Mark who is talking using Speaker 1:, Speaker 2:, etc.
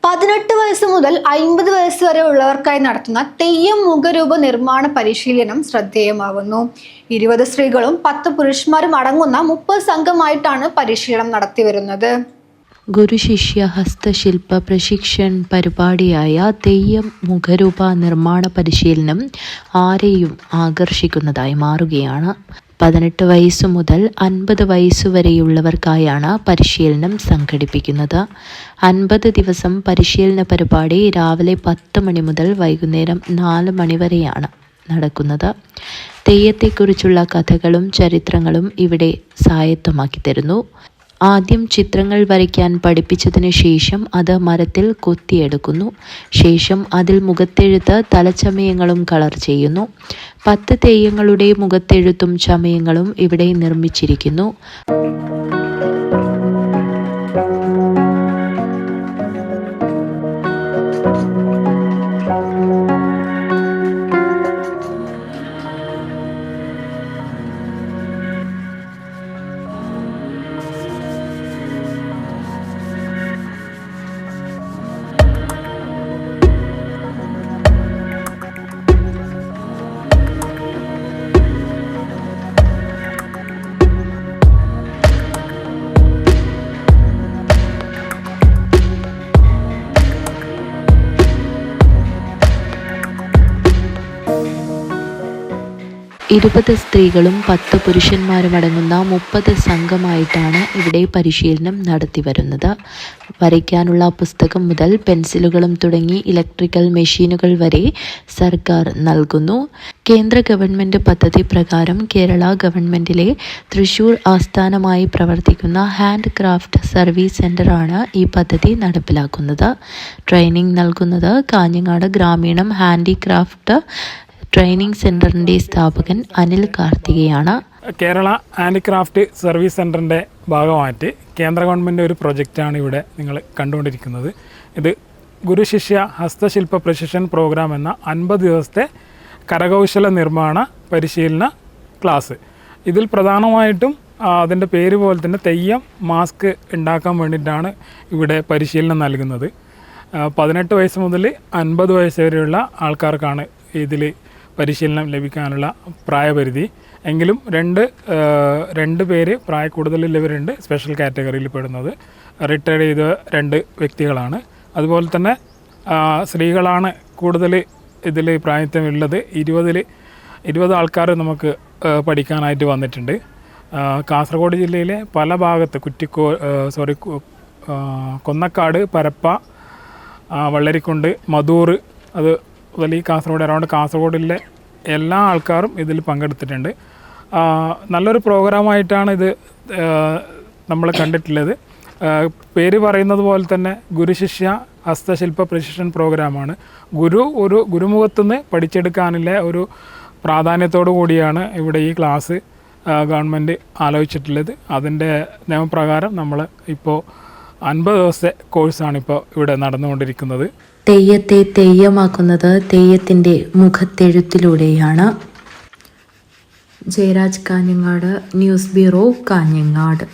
Speaker 1: 18 വയസ്സ് മുതൽ 50 വയസ്സ് വരെ ഉള്ളവർക്കായി നടത്തുന്ന തെയ്യം മുഖരൂപ നിർമ്മാണ പരിശീലനം ശ്രദ്ധേയമാകുന്നു. 20 സ്ത്രീകളും 10 പുരുഷന്മാരും അടങ്ങുന്ന 30 സംഘമായിട്ടാണ് പരിശീലനം നടത്തിവരുന്നത്.
Speaker 2: ഗുരുശിഷ്യ ഹസ്തശില്പ പ്രശിക്ഷൺ പരിപാടിയായ തെയ്യം മുഖരൂപ നിർമ്മാണ പരിശീലനം ആരെയും ആകർഷിക്കുന്നതായി മാറുകയാണ്. 18 വയസ്സു മുതൽ 50 വയസ്സുവരെയുള്ളവർക്കായാണ് പരിശീലനം സംഘടിപ്പിക്കുന്നത്. 50 ദിവസം പരിശീലന പരിപാടി രാവിലെ 10 മണി മുതൽ വൈകുന്നേരം 4 മണി വരെയാണ് നടക്കുന്നത്. തെയ്യത്തെക്കുറിച്ചുള്ള കഥകളും ചരിത്രങ്ങളും ഇവിടെ സ്വായത്തമാക്കി തരുന്നു. ആദ്യം ചിത്രങ്ങൾ വരയ്ക്കാൻ പഠിപ്പിച്ചതിന് ശേഷം അത് മരത്തിൽ കൊത്തിയെടുക്കുന്നു. ശേഷം അതിൽ മുഖത്തെഴുത്ത് തലച്ചമയങ്ങളും കളർ ചെയ്യുന്നു. 10 തെയ്യങ്ങളുടെ മുഖത്തെഴുത്തും ചമയങ്ങളും ഇവിടെ നിർമ്മിച്ചിരിക്കുന്നു. ഇരുപത് സ്ത്രീകളും 10 പുരുഷന്മാരും അടങ്ങുന്ന 30 സംഘമായിട്ടാണ് ഇവിടെ പരിശീലനം നടത്തിവരുന്നത്. വരയ്ക്കാനുള്ള പുസ്തകം മുതൽ പെൻസിലുകളും തുടങ്ങി ഇലക്ട്രിക്കൽ മെഷീനുകൾ വരെ സർക്കാർ നൽകുന്നു. കേന്ദ്ര ഗവൺമെൻറ് പദ്ധതി പ്രകാരം കേരള ഗവൺമെൻറ്റിലെ തൃശ്ശൂർ ആസ്ഥാനമായി പ്രവർത്തിക്കുന്ന ഹാൻഡ് ക്രാഫ്റ്റ് സർവീസ് സെൻ്ററാണ് ഈ പദ്ധതി നടപ്പിലാക്കുന്നത്. ട്രെയിനിങ് നൽകുന്നത് കാഞ്ഞങ്ങാട് ഗ്രാമീണം ഹാൻഡിക്രാഫ്റ്റ് ട്രെയിനിങ് സെൻ്ററിൻ്റെ സ്ഥാപകൻ അനിൽ കാർത്തികയാണ്.
Speaker 3: കേരള ഹാൻഡിക്രാഫ്റ്റ് സർവീസ് സെൻ്ററിൻ്റെ ഭാഗമായിട്ട് കേന്ദ്ര ഗവൺമെൻറ് ഒരു പ്രൊജക്റ്റാണ് ഇവിടെ നിങ്ങൾ കണ്ടുകൊണ്ടിരിക്കുന്നത്. ഇത് ഗുരുശിഷ്യ ഹസ്തശില്പ പ്രശിക്ഷൺ പ്രോഗ്രാം എന്ന 50 ദിവസത്തെ കരകൗശല നിർമ്മാണ പരിശീലന ക്ലാസ്. ഇതിൽ പ്രധാനമായിട്ടും അതിൻ്റെ പേര് പോലെ തന്നെ തെയ്യം മാസ്ക് ഉണ്ടാക്കാൻ വേണ്ടിയിട്ടാണ് ഇവിടെ പരിശീലനം നൽകുന്നത്. 18 വയസ്സ് മുതൽ 50 വയസ്സ് വരെയുള്ള ആൾക്കാർക്കാണ് ഇതിൽ പരിശീലനം ലഭിക്കാനുള്ള പ്രായപരിധി. എങ്കിലും രണ്ട് പേര് പ്രായ കൂടുതലുള്ളവരുണ്ട്. സ്പെഷ്യൽ കാറ്റഗറിയിൽ പെടുന്നത് റിട്ടയർഡ് ചെയ്ത 2 വ്യക്തികളാണ്. അതുപോലെ തന്നെ സ്ത്രീകളാണ് കൂടുതൽ ഇതിൽ പ്രായത്തിലുള്ളത്. 20 ആൾക്കാർ നമുക്ക് പഠിക്കാനായിട്ട് വന്നിട്ടുണ്ട്. കാസർഗോഡ് ജില്ലയിലെ പല ഭാഗത്ത് കൊന്നക്കാട്, പരപ്പ, വള്ളരിക്കുണ്ട്, മധൂർ, അത് വലിയ കാസർഗോഡ് അറൗണ്ട് കാസർഗോഡിലെ എല്ലാ ആൾക്കാരും ഇതിൽ പങ്കെടുത്തിട്ടുണ്ട്. നല്ലൊരു പ്രോഗ്രാമായിട്ടാണ് ഇത് നമ്മൾ കണ്ടിട്ടുള്ളത്. പേര് പറയുന്നത് പോലെ തന്നെ ഗുരുശിഷ്യ ഹസ്തശില്പ പ്രശിക്ഷൺ പ്രോഗ്രാമാണ്. ഒരു ഗുരുമുഖത്തുനിന്ന് പഠിച്ചെടുക്കാനുള്ള ഒരു പ്രാധാന്യത്തോടു കൂടിയാണ് ഇവിടെ ഈ ക്ലാസ് ഗവൺമെൻറ് ആലോചിച്ചിട്ടുള്ളത്. അതിൻ്റെ നിയമപ്രകാരം നമ്മൾ ഇപ്പോൾ 50 ദിവസത്തെ കോഴ്സാണ് ഇപ്പോൾ ഇവിടെ നടന്നുകൊണ്ടിരിക്കുന്നത്.
Speaker 2: തെയ്യത്തെ തെയ്യമാക്കുന്നത് തെയ്യത്തിൻ്റെ മുഖത്തെഴുത്തിലൂടെയാണ്. Jayaraj Kanhangad, news bureau, Kanhangad.